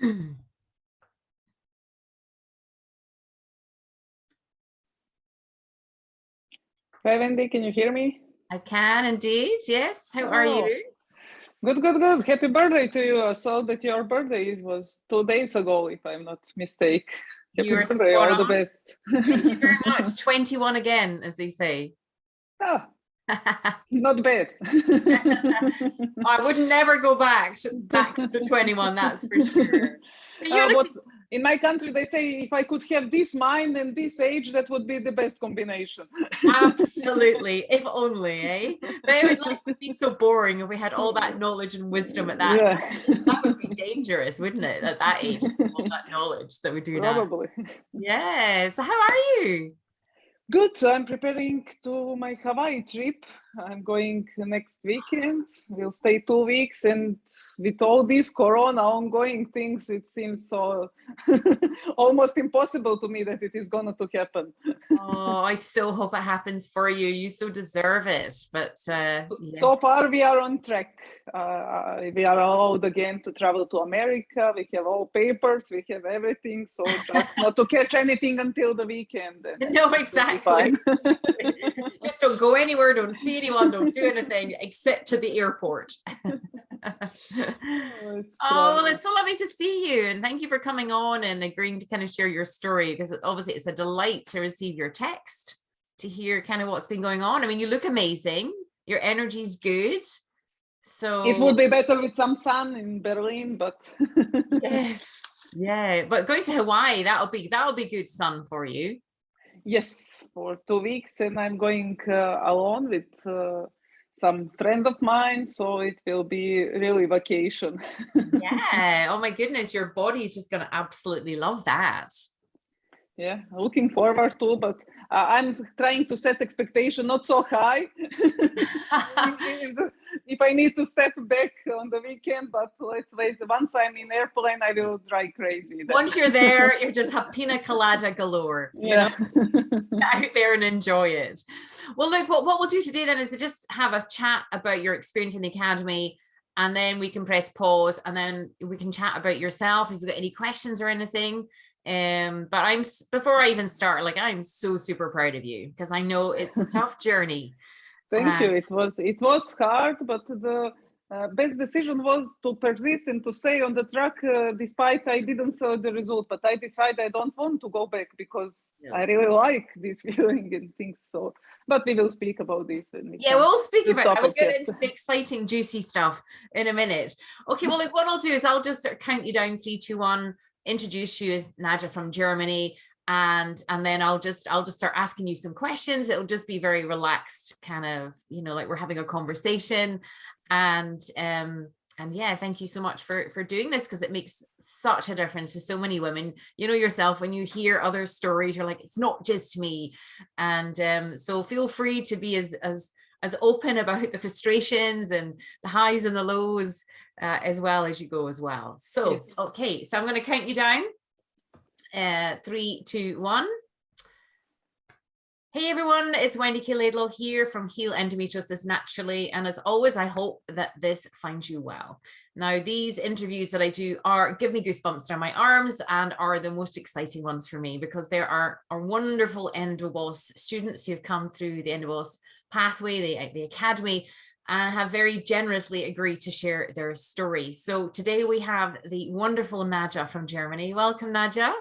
Hi, Wendy, can you hear me? I can indeed, yes. How are you? Good, good, good. Happy birthday to you. I saw that your birthday was 2 days ago, if I'm not mistaken. Happy You're birthday, all the best. Thank you very much. 21 again, as they say. Ah, not bad. I would never go back to 21, that's for sure. But you're in my country, they say if I could have this mind and this age, that would be the best combination. Absolutely, if only, eh? But life would be so boring if we had all that knowledge and wisdom at that. Yeah. That would be dangerous, wouldn't it? At that age, all that knowledge that we do Probably. now. Yeah. So how are you? Good. I'm preparing to my Hawaii trip. I'm going next weekend. We'll stay 2 weeks, and with all these corona ongoing things, it seems so almost impossible to me that it is going to happen. Oh, I so hope it happens for you. You so deserve it. But so far we are on track. We are allowed again to travel to America. We have all papers. We have everything. So just not to catch anything until the weekend. No, exactly. Just don't go anywhere. Don't see anyone. Don't do anything except to the airport. Well, it's so lovely to see you, and thank you for coming on and agreeing to kind of share your story, because obviously it's a delight to receive your text, to hear kind of what's been going on. I mean, you look amazing, your energy's good, so it would be better with some sun in Berlin, but yes, yeah, but going to Hawaii, that'll be good sun for you. Yes, for 2 weeks, and I'm going alone with some friend of mine, so it will be really vacation. Yeah, oh my goodness, your body's just going to absolutely love that. Yeah, looking forward to, but I'm trying to set expectation not so high. If I need to step back on the weekend, but let's wait. Once I'm in airplane, I will drive crazy. Once you're there, you just have pina colada galore. Yeah. Out there and enjoy it. Well, look, what we'll do today then is to just have a chat about your experience in the academy, and then we can press pause, and then we can chat about yourself if you've got any questions or anything. But before I even start, like, I'm so super proud of you, because I know it's a tough journey. Thank you. It was hard, but the best decision was to persist and to stay on the track, despite I didn't see the result. But I decided I don't want to go back, because I really like this feeling and things. So, but we will speak about this. We'll speak about it. I will get into the exciting, juicy stuff in a minute. Okay, well, look, what I'll do is I'll just count you down, 3, 2, 1. Introduce you as Nadja from Germany, and then I'll just start asking you some questions. It'll just be very relaxed, kind of, like we're having a conversation. And yeah, thank you so much for doing this, because it makes such a difference to so many women. You know yourself, when you hear other stories, you're like, it's not just me. And so feel free to be as open about the frustrations and the highs and the lows as well as you go as well. So, yes. Okay, so I'm going to count you down. 3, 2, 1. Hey everyone, it's Wendy Laidlaw here from Heal Endometriosis Naturally, and as always, I hope that this finds you well. Now, these interviews that I do give me goosebumps down my arms, and are the most exciting ones for me, because there are wonderful EndoBoss students who have come through the EndoBoss Pathway, the academy, and have very generously agreed to share their story. So today we have the wonderful Nadja from Germany. Welcome, Nadja.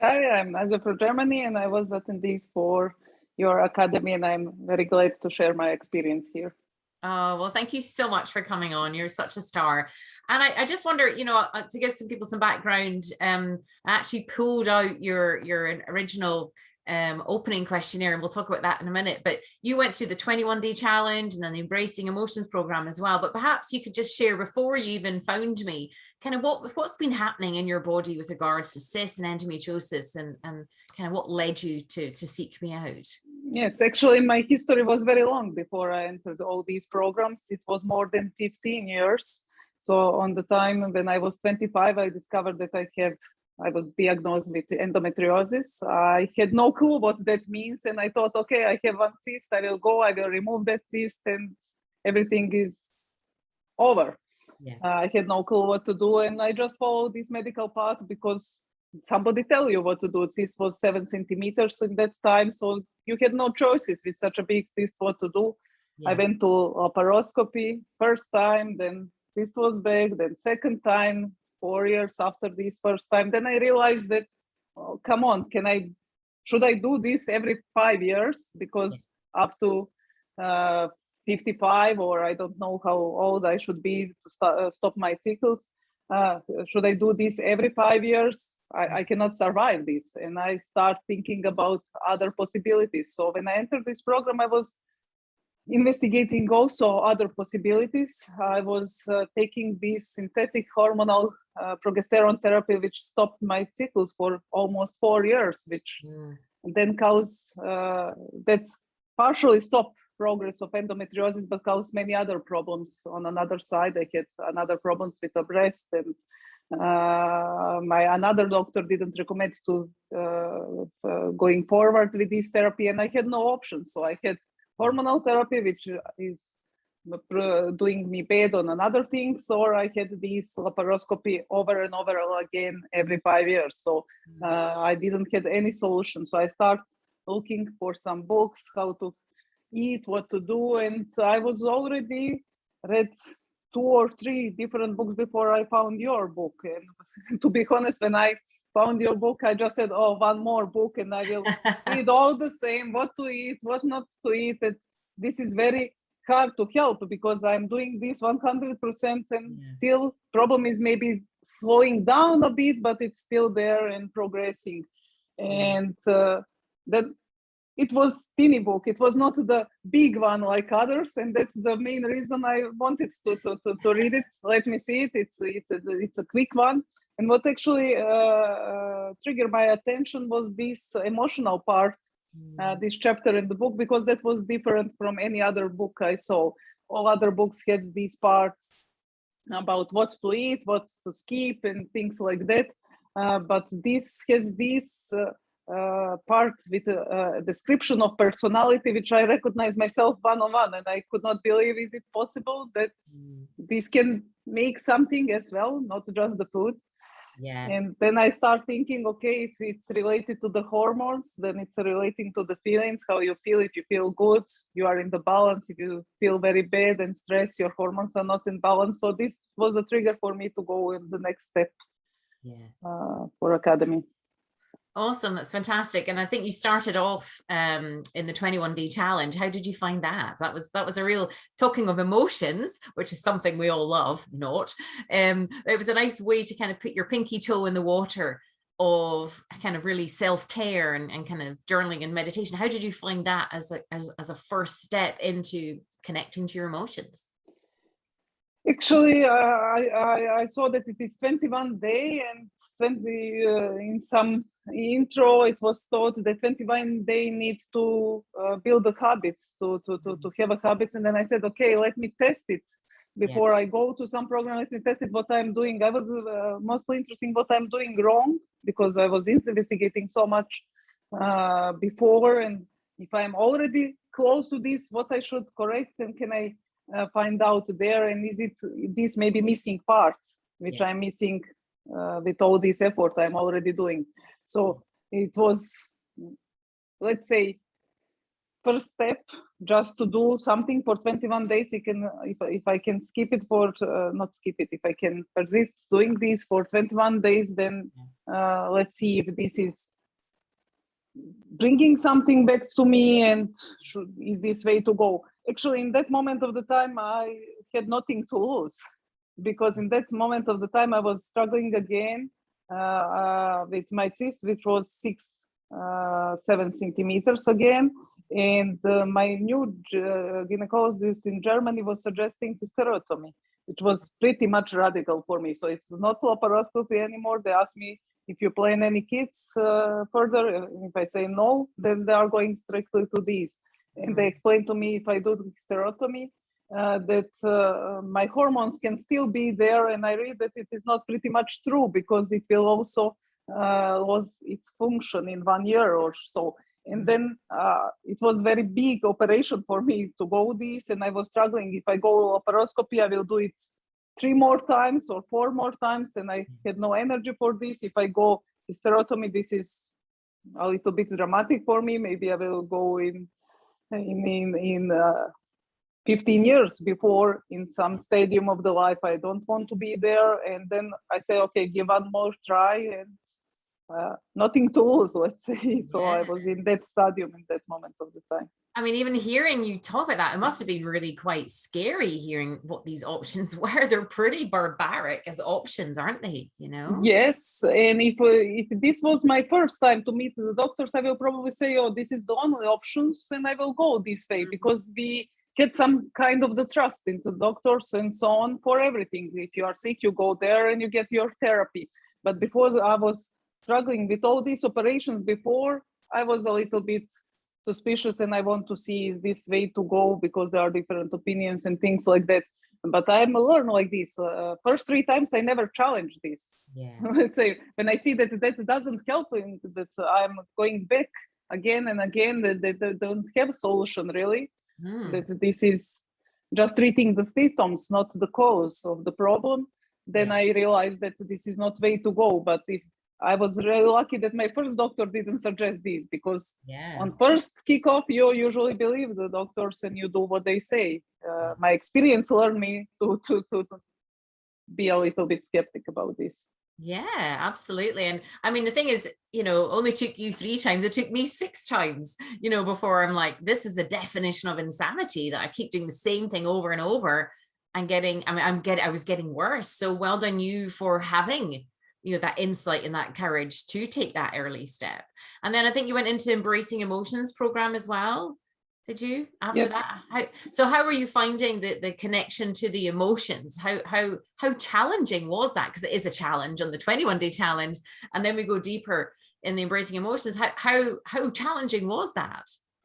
Hi, I'm Nadja from Germany, and I was attendees for your academy, and I'm very glad to share my experience here. Oh, well, thank you so much for coming on. You're such a star. And I just wonder, to give some people some background, I actually pulled out your original opening questionnaire, and we'll talk about that in a minute. But you went through the 21-day challenge and then the Embracing Emotions program as well. But perhaps you could just share, before you even found me, kind of what's been happening in your body with regards to cysts and endometriosis, and kind of what led you to seek me out. Yes, actually my history was very long before I entered all these programs. It was more than 15 years. So on the time when I was 25, I discovered that I was diagnosed with endometriosis. I had no clue what that means, and I thought, okay, I have one cyst, I will remove that cyst, and everything is over. I had no clue what to do, and I just followed this medical path because somebody tell you what to do. Cyst was 7 centimeters in that time, so you had no choices with such a big cyst what to do. I went to laparoscopy first time, then cyst was back, then second time, 4 years after this first time. Then I realized that, oh, come on, should I do this every 5 years? Because up to 55, or I don't know how old I should be to stop my cycles. Should I do this every 5 years? I cannot survive this. And I start thinking about other possibilities. So when I entered this program, I was investigating also other possibilities. I was taking this synthetic hormonal progesterone therapy, which stopped my cycles for almost 4 years, which then caused that partially stopped progress of endometriosis, but caused many other problems on another side. I had another problems with the breast, and another doctor didn't recommend to going forward with this therapy, and I had no options. So I had hormonal therapy, which is doing me bad on another things, or I had this laparoscopy over and over again every 5 years. So I didn't have any solution. So I started looking for some books, how to eat, what to do, and I was already read 2 or 3 different books before I found your book. And to be honest, when I found your book, I just said, oh, one more book and I will read all the same, what to eat, what not to eat. And this is very hard to help because I'm doing this 100% and still problem is maybe slowing down a bit, but it's still there and progressing. And then it was tiny book. It was not the big one like others, and that's the main reason I wanted to read it. Let me see it. It's a quick one. And what actually triggered my attention was this emotional part, this chapter in the book, because that was different from any other book I saw. All other books had these parts about what to eat, what to skip, and things like that. But this has this part with a description of personality, which I recognize myself one-on-one, and I could not believe, is it possible that this can make something as well, not just the food? And then I start thinking, okay, if it's related to the hormones, then it's relating to the feelings, how you feel. If you feel good, you are in the balance. If you feel very bad and stressed, your hormones are not in balance. So this was a trigger for me to go in the next step for Academy. Awesome. That's fantastic. And I think you started off in the 21-day challenge. How did you find that? That was a real, talking of emotions, which is something we all love, not. It was a nice way to kind of put your pinky toe in the water of kind of really self-care and kind of journaling and meditation. How did you find that as a first step into connecting to your emotions? Actually, I saw that it is 21 day and 20 in some intro it was taught that 21 day needs to build the habits to have a habits, and then I said, okay, let me test it before I go to some program. Let me test it what I'm doing. I was mostly interested in what I'm doing wrong because I was investigating so much before, and if I'm already close to this, what I should correct, and can I find out there, and is it this maybe missing part which I'm missing with all this effort I'm already doing. So it was, let's say, first step, just to do something for 21 days. You can, if I can skip it for not skip it, if I can persist doing this for 21 days, then let's see if this is bringing something back to me, and is this way to go. Actually, in that moment of the time, I had nothing to lose, because in that moment of the time, I was struggling again with my cyst, which was 7 centimeters again. And my new gynecologist in Germany was suggesting hysterectomy, which was pretty much radical for me. So it's not laparoscopy anymore. They asked me, if you plan any kids further, if I say no, then they are going strictly to this. And they explained to me, if I do hysterectomy, that my hormones can still be there. And I read that it is not pretty much true, because it will also lose its function in 1 year or so. And then it was very big operation for me to go this, and I was struggling. If I go laparoscopy, I will do it 3 more times or 4 more times, and I had no energy for this. If I go hysterectomy, this is a little bit dramatic for me. Maybe I will go in 15 years before, in some stadium of the life I don't want to be there. And then I say, okay, give one more try, and nothing to lose, let's say. So I was in that stadium in that moment of the time. I mean, even hearing you talk about that, it must have been really quite scary hearing what these options were. They're pretty barbaric as options, aren't they? You know? Yes, and if this was my first time to meet the doctors, I will probably say, oh, this is the only options, and I will go this way, because we get some kind of the trust into doctors and so on for everything. If you are sick, you go there and you get your therapy. But because I was struggling with all these operations before, I was a little bit suspicious, and I want to see, is this way to go, because there are different opinions and things like that. But I'm a learner like this. First 3 times I never challenged this. Let's say when I see that doesn't help, and that I'm going back again and again, that they don't have a solution really. That this is just treating the symptoms, not the cause of the problem, then I realized that this is not way to go. But if I was really lucky that my first doctor didn't suggest this, because on first kickoff, you usually believe the doctors and you do what they say. My experience learned me to be a little bit skeptic about this. Yeah, absolutely. And I mean, the thing is, you know, only took you 3 times. It took me 6 times, you know, before I'm like, this is the definition of insanity, that I keep doing the same thing over and over and I was getting worse. So well done you for having, you know, that insight and that courage to take that early step. And then I think you went into Embracing Emotions program as well. Did you after that? How were you finding the connection to the emotions? How challenging was that? Because it is a challenge on the 21-day challenge, and then we go deeper in the Embracing Emotions. How challenging was that?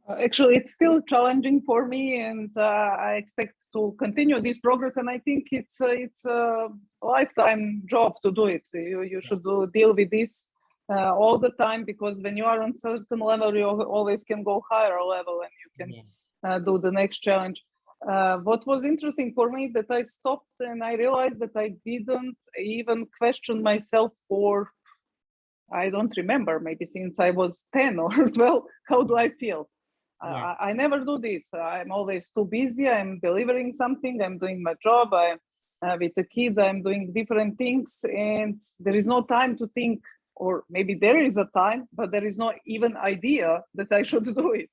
Actually, it's still challenging for me, and I expect to continue this progress. And I think it's a lifetime job to do it. You should deal with this all the time, because when you are on certain level, you always can go higher level, and you can do the next challenge. What was interesting for me, that I stopped and I realized that I didn't even question myself for, I don't remember, maybe since I was 10 or 12, how do I feel? I never do this. I'm always too busy. I'm delivering something. I'm doing my job. I'm with the kid. I'm doing different things, and there is no time to think. Or maybe there is a time, but there is no even idea that I should do it.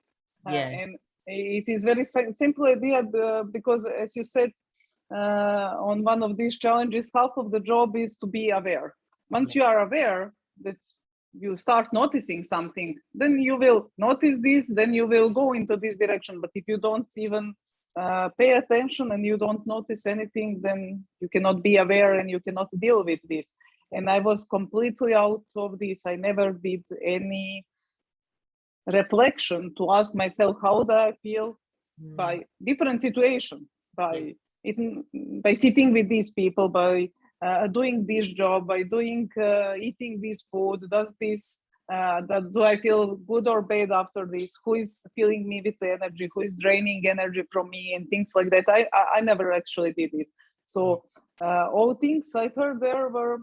And it is very simple idea, because as you said, on one of these challenges, half of the job is to be aware. Once you are aware that you start noticing something, then you will notice this, then you will go into this direction. But if you don't even pay attention and you don't notice anything, then you cannot be aware and you cannot deal with this. And I was completely out of this. I never did any reflection to ask myself, how do I feel by different situation, by sitting with these people, by doing this job, by doing eating this food. Does this do I feel good or bad after this? Who is filling me with energy? Who is draining energy from me, and things like that? I never actually did this. So all things I heard there were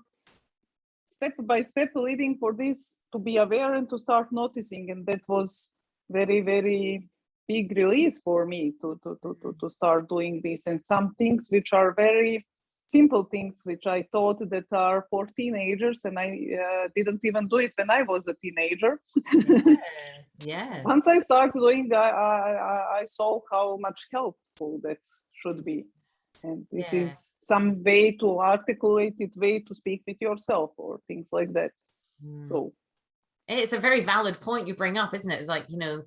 step by step leading for this, to be aware and to start noticing. And that was very, very big release for me to start doing this. And some things which are very simple things, which I thought that are for teenagers, and I didn't even do it when I was a teenager. Once I started doing, I saw how much helpful that should be. And this is some way to articulate it, way to speak with yourself, or things like that. So it's a very valid point you bring up, isn't it? It's like, you know,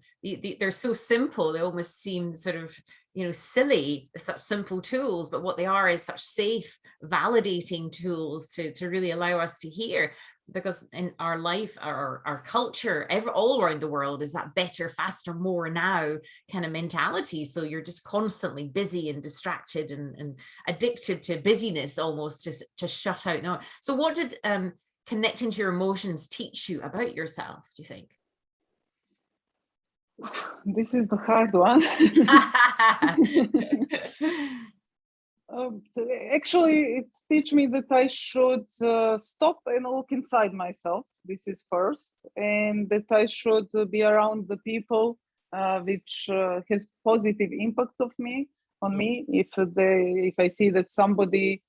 they're so simple, they almost seem sort of, you know, silly, such simple tools, but what they are is such safe, validating tools to really allow us to hear. Because in our life, our culture, all around the world, is that better, faster, more now kind of mentality. So you're just constantly busy and distracted and addicted to busyness, almost to shut out. No. So what did connecting to your emotions teach you about yourself, do you think? This is the hard one. Actually, it teach me that I should stop and look inside myself. This is first, and that I should be around the people which has positive impact on me. If I see that somebody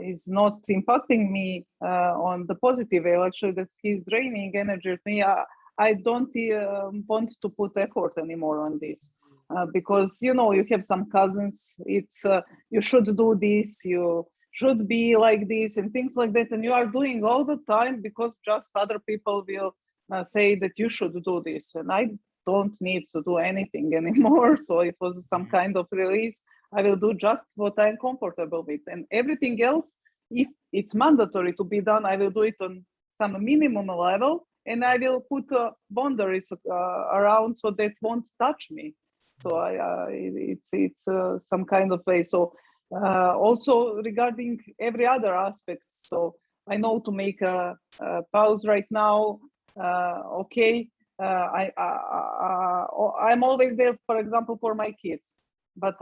is not impacting me on the positive way, actually that he's draining energy of me, I don't want to put effort anymore on this. Because you have some cousins, it's you should do this, you should be like this and things like that, and you are doing all the time because just other people will say that you should do this, and I don't need to do anything anymore. So it was some kind of release. I will do just what I'm comfortable with, and everything else, if it's mandatory to be done, I will do it on some minimum level, and I will put boundaries around so that won't touch me. So it's some kind of way. So also regarding every other aspect. So I know to make a pause right now. Okay, I'm always there, for example, for my kids. But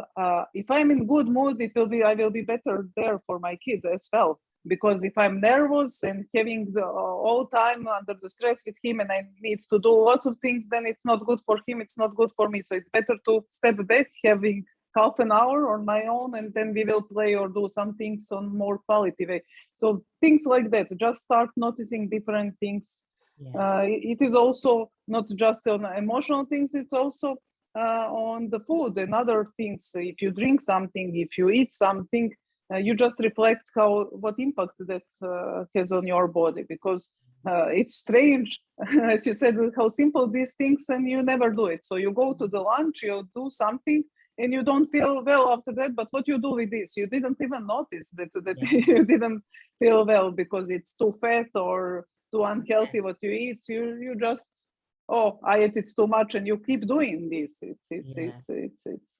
if I'm in good mood, I will be better there for my kids as well. Because if I'm nervous and having the all time under the stress with him and I need to do lots of things, then it's not good for him, it's not good for me. So it's better to step back, having half an hour on my own, and then we will play or do some things on more quality way. So things like that, just start noticing different things. It is also not just on emotional things, it's also on the food and other things. If you drink something, if you eat something, you just reflect what impact that has on your body, because it's strange, as you said, how simple these things, and you never do it. So you go to the lunch, you do something, and you don't feel well after that. But what you do with this? You didn't even notice that you didn't feel well because it's too fat or too unhealthy what you eat. You just, I ate it too much, and you keep doing this. It's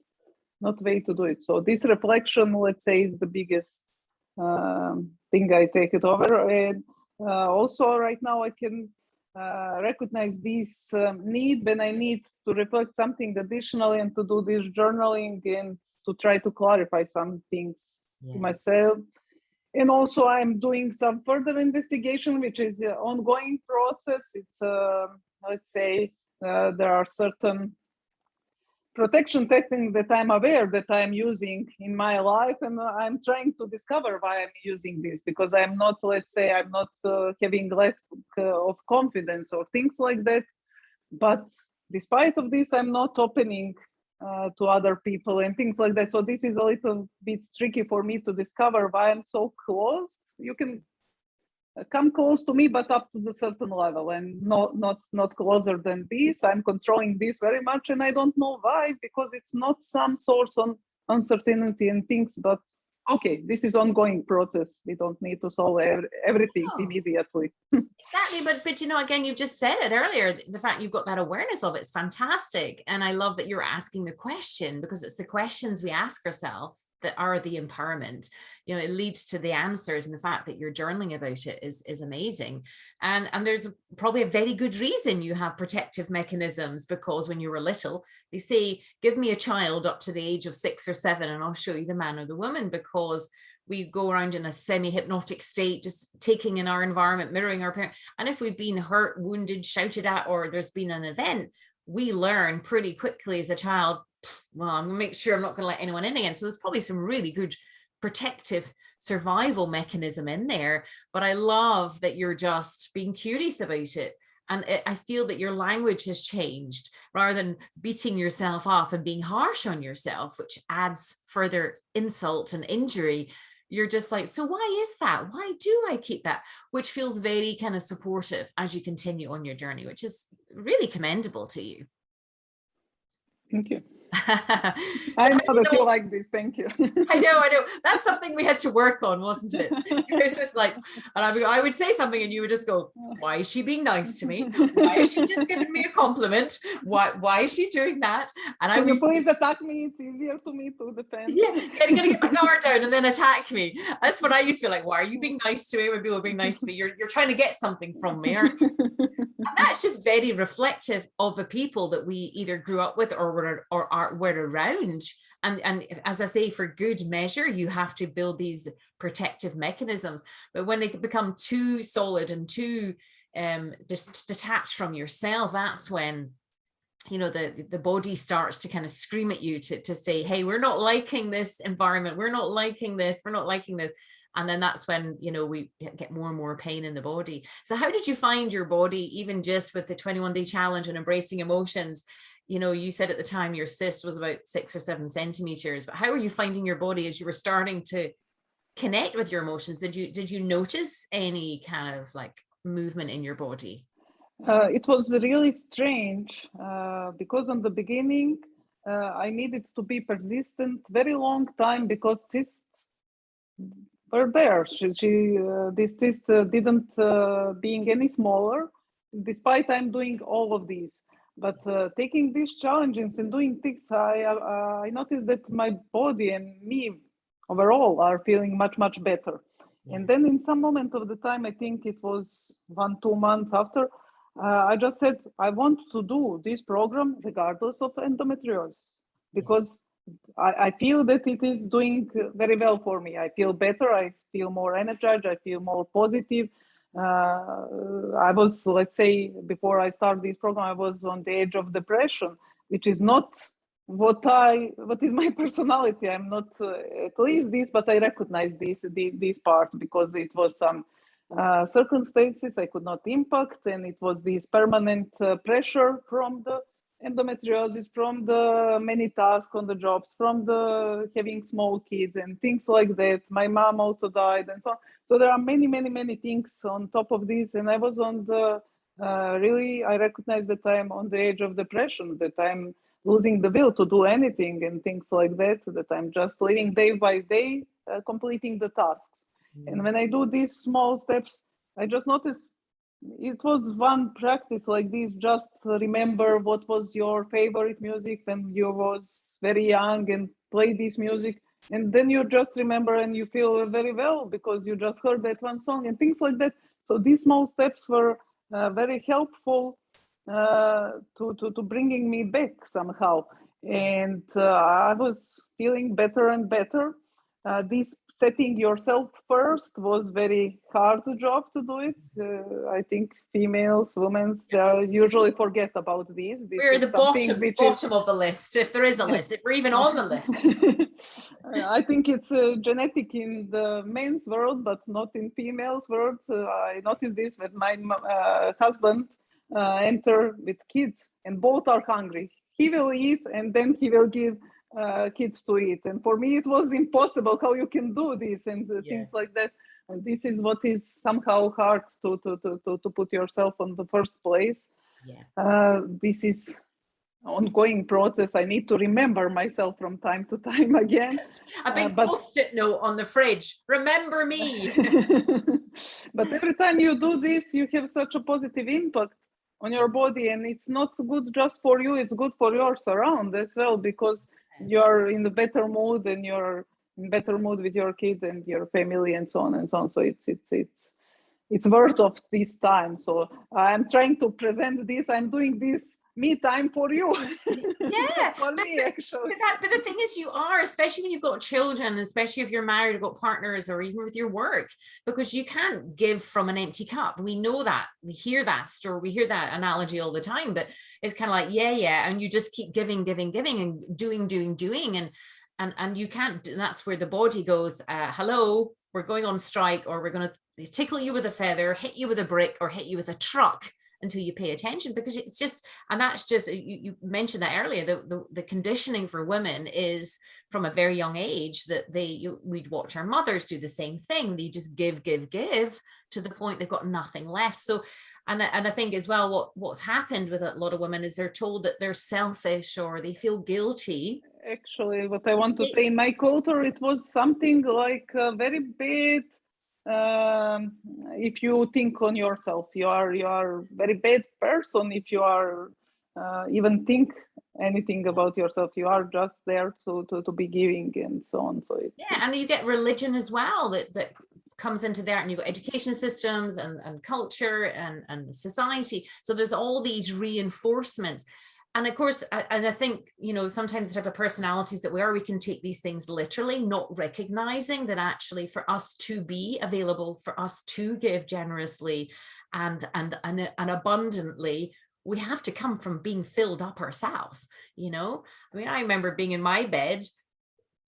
not way to do it. So this reflection, let's say, is the biggest thing I take it over. And also right now I can recognize this need when I need to reflect something additionally and to do this journaling and to try to clarify some things to myself. And also I'm doing some further investigation, which is an ongoing process. It's, let's say, there are certain protection technique that I'm aware that I'm using in my life, and I'm trying to discover why I'm using this, because I'm not, let's say, I'm not having lack of confidence or things like that. But despite of this, I'm not opening to other people and things like that. So this is a little bit tricky for me to discover why I'm so closed. You can come close to me, but up to the certain level, and not closer than this. I'm controlling this very much, and I don't know why, because it's not some source on uncertainty and things. But okay, this is ongoing process. We don't need to solve everything immediately. Exactly, but again, you just said it earlier, the fact you've got that awareness of it's fantastic. And I love that you're asking the question, because it's the questions we ask ourselves that are the empowerment. It leads to the answers, and the fact that you're journaling about it is amazing. And there's probably a very good reason you have protective mechanisms, because when you were little, they say, give me a child up to the age of 6 or 7 and I'll show you the man or the woman, because we go around in a semi-hypnotic state, just taking in our environment, mirroring our parents. And if we've been hurt, wounded, shouted at, or there's been an event, we learn pretty quickly as a child, well, I'm gonna make sure I'm not gonna let anyone in again. So there's probably some really good protective survival mechanism in there. But I love that you're just being curious about it. And I feel that your language has changed, rather than beating yourself up and being harsh on yourself, which adds further insult and injury. You're just like, so why is that? Why do I keep that? Which feels very kind of supportive as you continue on your journey, which is really commendable to you. Thank you. I know that you like this. Thank you. I know. That's something we had to work on, wasn't it? It's just like, and I would say something and you would just go, why is she being nice to me? Why is she just giving me a compliment? Why is she doing that? And Can you please attack me? It's easier to me to defend. Yeah, you're gonna get my guard down and then attack me. That's what I used to be like. Why are you being nice to me when people are being nice to me? You're trying to get something from me, aren't you? And that's just very reflective of the people that we either grew up with or were around. And as I say, for good measure, you have to build these protective mechanisms. But when they become too solid and too just detached from yourself, that's when, you know, the body starts to kind of scream at you to say, hey, we're not liking this environment, we're not liking this, we're not liking this. And then that's when, you know, we get more and more pain in the body. So how did you find your body, even just with the 21-day challenge and embracing emotions? You know, you said at the time your cyst was about 6 or 7 centimeters, but how are you finding your body as you were starting to connect with your emotions? Did you notice any kind of like movement in your body? It was really strange because in the beginning, I needed to be persistent very long time because cysts were there. This cyst didn't being any smaller, despite I'm doing all of these. But taking these challenges and doing things, I noticed that my body and me overall are feeling much, much better. Yeah. And then in some moment of the time, I think it was 1-2 months after, I just said, I want to do this program regardless of endometriosis, because I feel that it is doing very well for me. I feel better, I feel more energized, I feel more positive. I was, let's say, before I started this program, I was on the edge of depression, which is not what is my personality. I'm not at least this, but I recognize this part because it was some circumstances I could not impact, and it was this permanent pressure from the endometriosis, from the many tasks on the jobs, from the having small kids and things like that. My mom also died and so on. So there are many things on top of this, and I was on the really, I recognize that I'm on the edge of depression, that I'm losing the will to do anything and things like that, that I'm just living day by day, completing the tasks. And when I do these small steps, I just noticed it was one practice like this. Just remember what was your favorite music when you was very young and play this music. And then you just remember and you feel very well because you just heard that one song and things like that. So these small steps were very helpful to bringing me back somehow. And I was feeling better and better. This setting yourself first was very hard job to do it. I think females, women, they usually forget about this. We're at the bottom of the list, if there is a list, if we're even on the list. I think it's genetic in the men's world, but not in females' world. I noticed this when my husband enter with kids, and both are hungry. He will eat, and then he will give kids to eat. And for me, it was impossible how you can do this and things like that. And this is what is somehow hard to put yourself on the first place. This is ongoing process. I need to remember myself from time to time again. A big post-it note on the fridge. Remember me. But every time you do this, you have such a positive impact on your body, and it's not good just for you, it's good for your surround as well, because you're in a better mood and you're in better mood with your kids and your family and so on and so on. So it's worth of this time. So I'm trying to present this, I'm doing this me time for you. Yeah. For me, actually. But the thing is, you are, especially when you've got children, especially if you're married or got partners, or even with your work, because you can't give from an empty cup. We know that. We hear that story, we hear that analogy all the time, but it's kind of like, and you just keep giving and doing. And you can't, that's where the body goes, hello, we're going on strike, or we're going to tickle you with a feather, hit you with a brick, or hit you with a truck until you pay attention. Because it's just, and that's just, you mentioned that earlier, the conditioning for women is from a very young age that we'd watch our mothers do the same thing. They just give to the point they've got nothing left. So, and I think as well, what's happened with a lot of women is they're told that they're selfish or they feel guilty. Actually, what I want to say, in my culture, it was something like very bad. If you think on yourself, you are a very bad person. If you are even think anything about yourself, you are just there to be giving and so on. So and you get religion as well that comes into there, and you've got education systems and culture and society. So there's all these reinforcements. And of course, and I think, you know, sometimes the type of personalities that we are, we can take these things literally, not recognizing that actually for us to be available, for us to give generously and abundantly, we have to come from being filled up ourselves. You know, I mean, I remember being in my bed,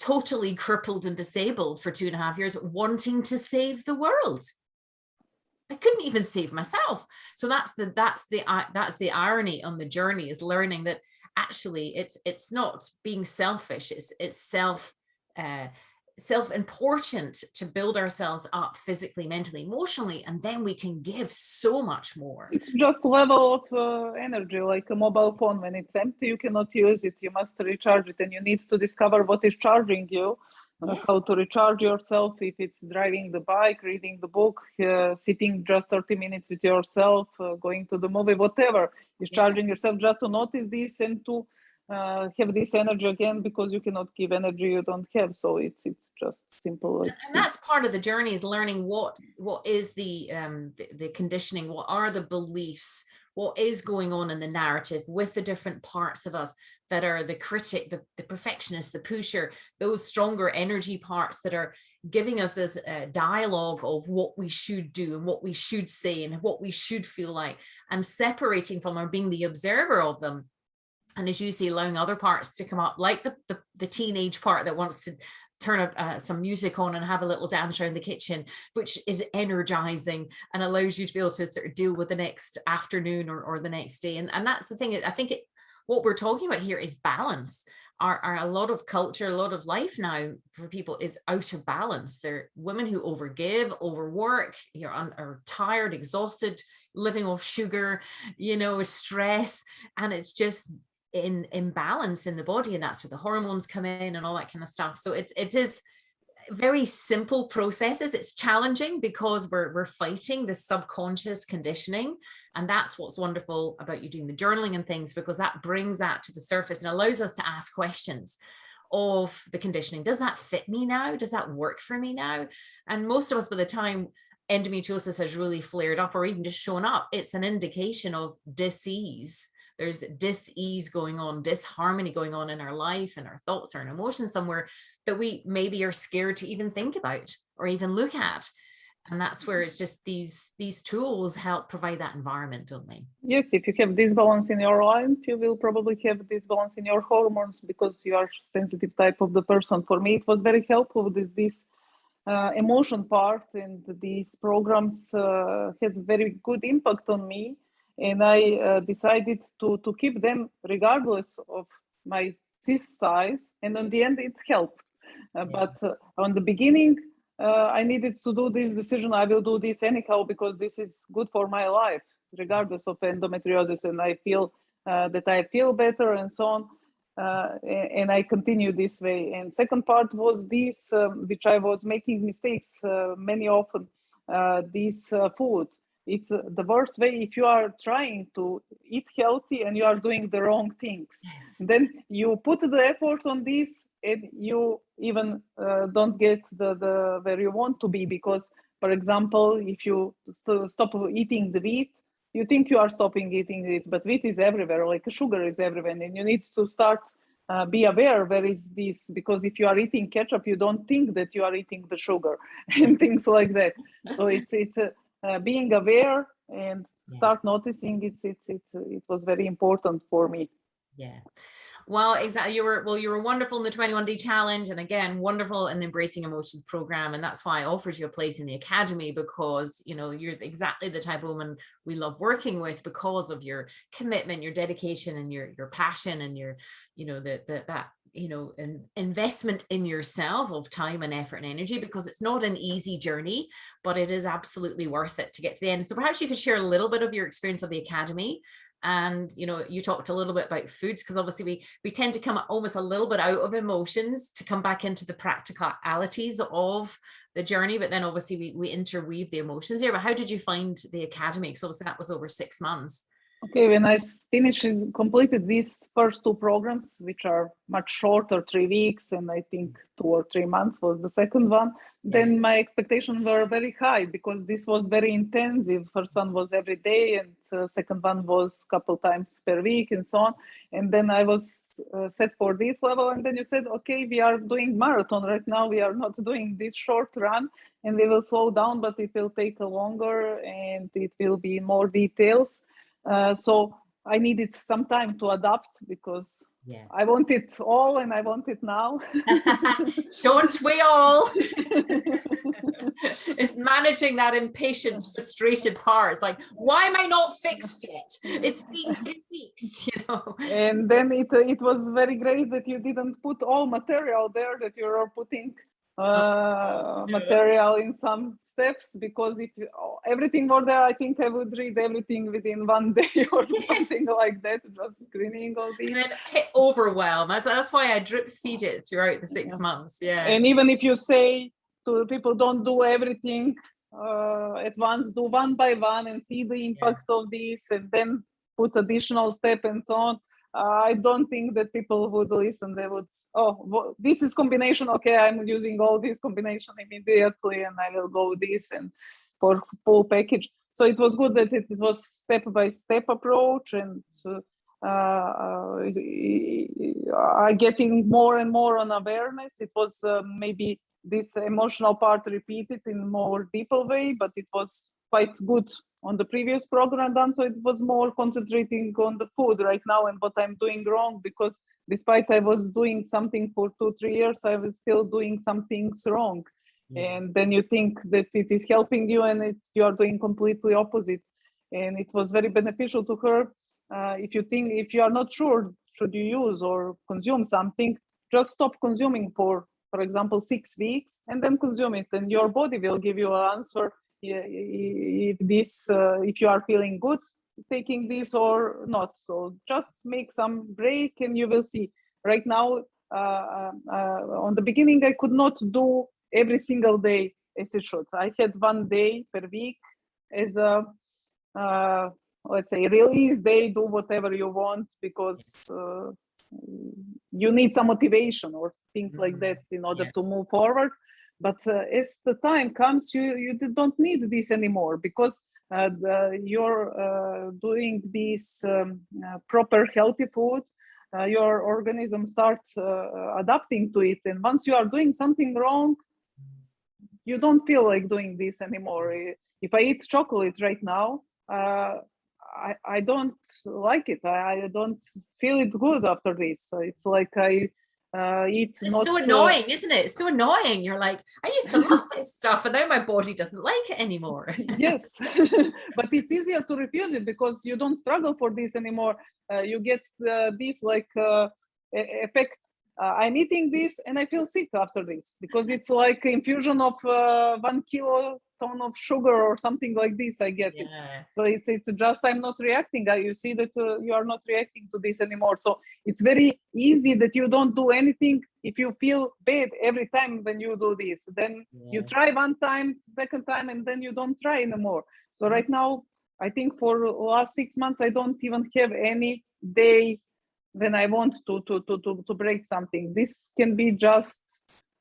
totally crippled and disabled for 2.5 years, wanting to save the world. I couldn't even save myself. So that's the irony on the journey, is learning that actually it's not being selfish. It's self-important to build ourselves up physically, mentally, emotionally, and then we can give so much more. It's just level of energy, like a mobile phone. When it's empty, you cannot use it. You must recharge it, and you need to discover what is charging you. Yes. How to recharge yourself, if it's driving the bike, reading the book, sitting just 30 minutes with yourself, going to the movie, whatever is charging yourself, just to notice this and to have this energy again, because you cannot give energy you don't have. So it's just simple. Like, and that's part of the journey, is learning what is the conditioning, what are the beliefs, what is going on in the narrative with the different parts of us that are the critic, the perfectionist, the pusher, those stronger energy parts that are giving us this dialogue of what we should do and what we should say and what we should feel like, and separating from or being the observer of them. And as you say, allowing other parts to come up, like the teenage part that wants to turn up some music on and have a little dance around the kitchen, which is energizing and allows you to be able to sort of deal with the next afternoon or the next day. And that's the thing. I think what we're talking about here is balance. A lot of culture, a lot of life now for people is out of balance. They're women who overgive, overwork, are tired, exhausted, living off sugar, stress, and it's just in imbalance in the body, and that's where the hormones come in and all that kind of stuff. So it is very simple processes. It's challenging because we're fighting the subconscious conditioning, and that's what's wonderful about you doing the journaling and things, because that brings that to the surface and allows us to ask questions of the conditioning. Does that fit me now? Does that work for me now? And most of us, by the time endometriosis has really flared up or even just shown up, it's an indication of dis-ease. There's dis-ease going on, disharmony going on in our life and our thoughts or an emotion somewhere that we maybe are scared to even think about or even look at. And that's where it's just these tools help provide that environment, don't they? Yes, if you have disbalance in your life, you will probably have disbalance in your hormones because you are sensitive type of the person. For me, it was very helpful with this emotion part, and these programs had very good impact on me. And I decided to keep them regardless of my cyst size. And in the end, it helped. But on the beginning, I needed to do this decision. I will do this anyhow because this is good for my life, regardless of endometriosis. And I feel that I feel better and so on. And I continue this way. And second part was this, which I was making mistakes many often, this food. It's the worst way if you are trying to eat healthy and you are doing the wrong things. Yes. Then you put the effort on this and you even don't get the where you want to be, because, for example, if you stop eating the wheat, you think you are stopping eating it, but wheat is everywhere, like sugar is everywhere, and you need to start be aware where is this, because if you are eating ketchup, you don't think that you are eating the sugar and things like that. So it's being aware and start noticing it was very important for me. Yeah. Well, exactly. You were wonderful in the 21-day challenge, and again, wonderful in the Embracing Emotions program. And that's why I offered you a place in the academy, because, you're exactly the type of woman we love working with because of your commitment, your dedication, and your passion, and your, an investment in yourself of time and effort and energy, because it's not an easy journey, but it is absolutely worth it to get to the end. So perhaps you could share a little bit of your experience of the academy. And, you talked a little bit about foods, because obviously we tend to come almost a little bit out of emotions to come back into the practicalities of the journey. But then obviously we interweave the emotions here. But how did you find the academy? Because obviously that was over 6 months. Okay, when I finished and completed these first two programs, which are much shorter, 3 weeks, and I think 2 or 3 months was the second one, then my expectations were very high because this was very intensive. First one was every day, and the second one was a couple times per week, and so on. And then I was set for this level, and then you said, okay, we are doing marathon right now. We are not doing this short run, and we will slow down, but it will take a longer, and it will be more details. So I needed some time to adapt because I want it all and I want it now. Don't we all? It's managing that impatient, frustrated heart. It's like, why am I not fixed yet? It's been 3 weeks, you know. And then it was very great that you didn't put all material there, that you are putting material in some steps, because if everything were there, I think I would read everything within 1 day or something like that, just screening all these. And then hit overwhelm. That's why I drip feed it throughout the 6 months. And even if you say to people, don't do everything at once, do one by one and see the impact of this, and then put additional step and so on. I don't think that people would listen. They would, well, this is combination. Okay, I'm using all this combination immediately, and I will go this and for full package. So it was good that it was step-by-step approach, and getting more and more on awareness. It was maybe this emotional part repeated in more deeper way, but it was quite good on the previous program done. So it was more concentrating on the food right now and what I'm doing wrong, because despite I was doing something for 2-3 years, I was still doing some things wrong. And then you think that it is helping you, and you are doing completely opposite. And it was very beneficial to her. If you are not sure, should you use or consume something, just stop consuming for example, 6 weeks, and then consume it, and your body will give you an answer if you are feeling good taking this or not. So just make some break, and you will see. Right now, on the beginning, I could not do every single day as it should. I had 1 day per week as a let's say release day. Do whatever you want, because you need some motivation or things like that in order to move forward. But as the time comes, you don't need this anymore, because you're doing this proper healthy food. Your organism starts adapting to it, and once you are doing something wrong, you don't feel like doing this anymore. If I eat chocolate right now, I don't like it. I don't feel it good after this. So it's like I eat. It's so annoying, isn't it? It's so annoying. You're like, I used to love this stuff, and now my body doesn't like it anymore. Yes, but it's easier to refuse it because you don't struggle for this anymore. You get this like effect. I'm eating this and I feel sick after this, because it's like infusion of 1 kiloton of sugar or something like this. I get it. So it's just I'm not reacting. You see that you are not reacting to this anymore. So it's very easy that you don't do anything if you feel bad every time when you do this. Then you try 1 time, 2nd time, and then you don't try anymore. So right now, I think for the last 6 months, I don't even have any day when I want to break something. This can be just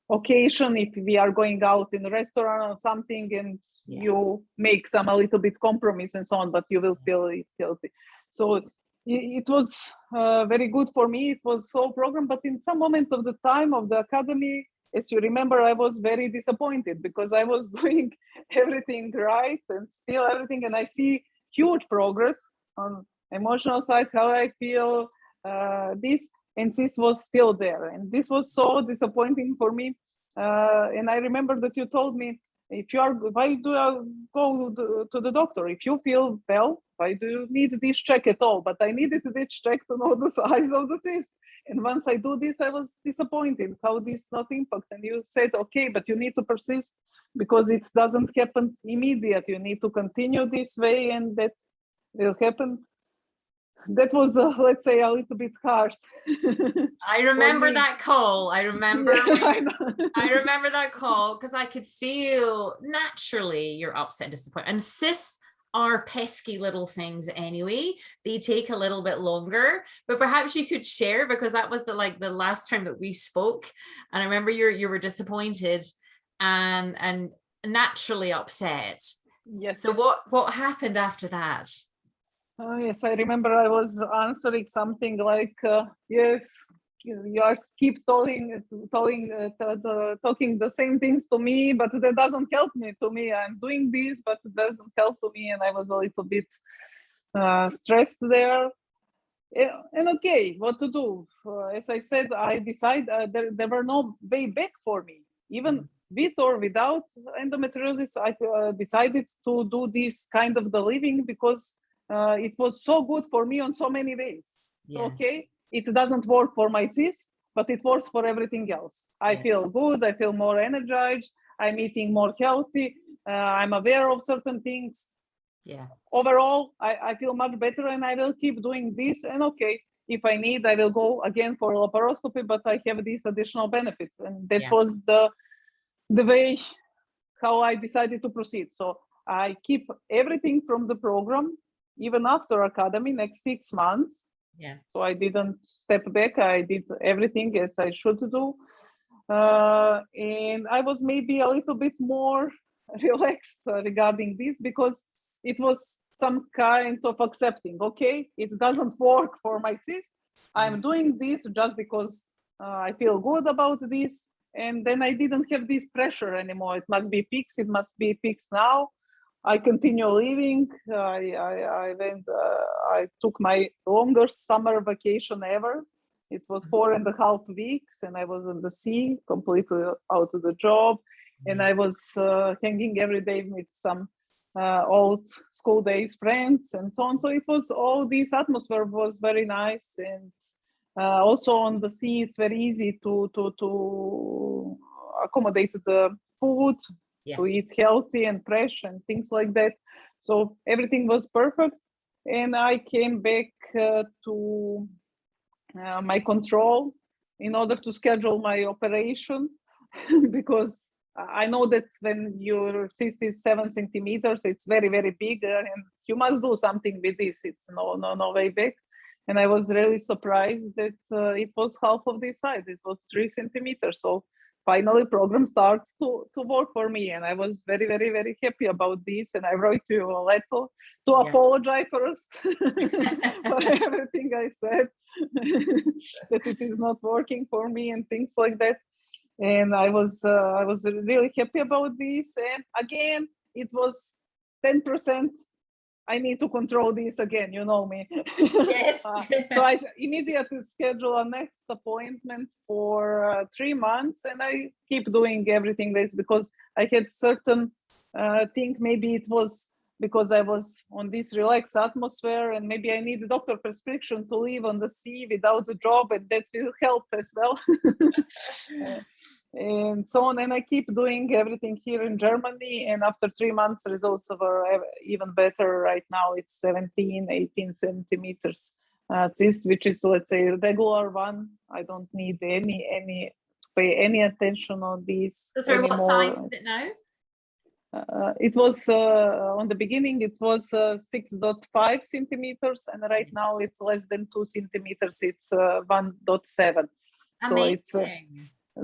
occasion if we are going out in a restaurant or something, and you make a little bit compromise and so on, but you will still eat healthy. So it was very good for me. It was so programmed, but in some moment of the time of the academy, as you remember, I was very disappointed because I was doing everything right and still everything, and I see huge progress on emotional side, how I feel, and this was still there, and this was so disappointing for me. And I remember that you told me, why do you go to the doctor? If you feel well, why do you need this check at all? But I needed this check to know the size of the cyst. And once I do this, I was disappointed how this not impact. And you said, okay, but you need to persist because it doesn't happen immediate. You need to continue this way, and that will happen. That was, let's say, a little bit harsh. I remember that call. I remember that call, because I could feel naturally you're upset and disappointed. And cysts are pesky little things anyway. They take a little bit longer, but perhaps you could share, because that was the last time that we spoke, and I remember you were disappointed and naturally upset. Yes. So what happened after that? Oh, yes, I remember I was answering something like, yes, you are keep talking the same things to me, but that doesn't help me. To me, I'm doing this, but it doesn't help to me, and I was a little bit stressed there. And okay, what to do? As I said, I decided there were no way back for me. Even with or without endometriosis, I decided to do this kind of the living because it was so good for me on so many ways. So, okay, it doesn't work for my cyst, but it works for everything else. I feel good. I feel more energized. I'm eating more healthy. I'm aware of certain things. Yeah. Overall, I feel much better, and I will keep doing this. And okay, if I need, I will go again for laparoscopy, but I have these additional benefits. And that was the way how I decided to proceed. So I keep everything from the program, even after academy, next 6 months. Yeah. So I didn't step back. I did everything as I should do. And I was maybe a little bit more relaxed regarding this, because it was some kind of accepting, okay, it doesn't work for my cyst. I'm doing this just because I feel good about this. And then I didn't have this pressure anymore. It must be fixed. It must be fixed now. I continue living. I went. I took my longest summer vacation ever. It was 4.5 weeks, and I was in the sea, completely out of the job, and I was hanging every day with some old school days friends and so on. So it was all this atmosphere was very nice, and also on the sea, it's very easy to accommodate the food. To eat healthy and fresh and things like that. So everything was perfect. And I came back to my control in order to schedule my operation because I know that when your cyst is 7 centimeters, it's very, very big, and you must do something with this. It's no way back. And I was really surprised that it was half of this size. It was 3 centimeters. So finally, program starts to work for me, and I was very, very, very happy about this. And I wrote to you a letter to apologize first for everything I said, that it is not working for me and things like that. And I was really happy about this. And again, it was 10%. I need to control this again, you know me. Yes. So I immediately schedule a next appointment for 3 months, and I keep doing everything this because I had certain think maybe it was because I was on this relaxed atmosphere, and maybe I need a doctor prescription to live on the sea without a job, and that will help as well. And so on. And I keep doing everything here in Germany. And after 3 months, results were even better. Right now, it's 17, 18 centimeters cyst, which is, let's say, a regular one. I don't need any to pay any attention on these. So sorry, what size is it now? It was on the beginning, it was 6.5 centimeters, and right now it's less than 2 centimeters. It's 1.7.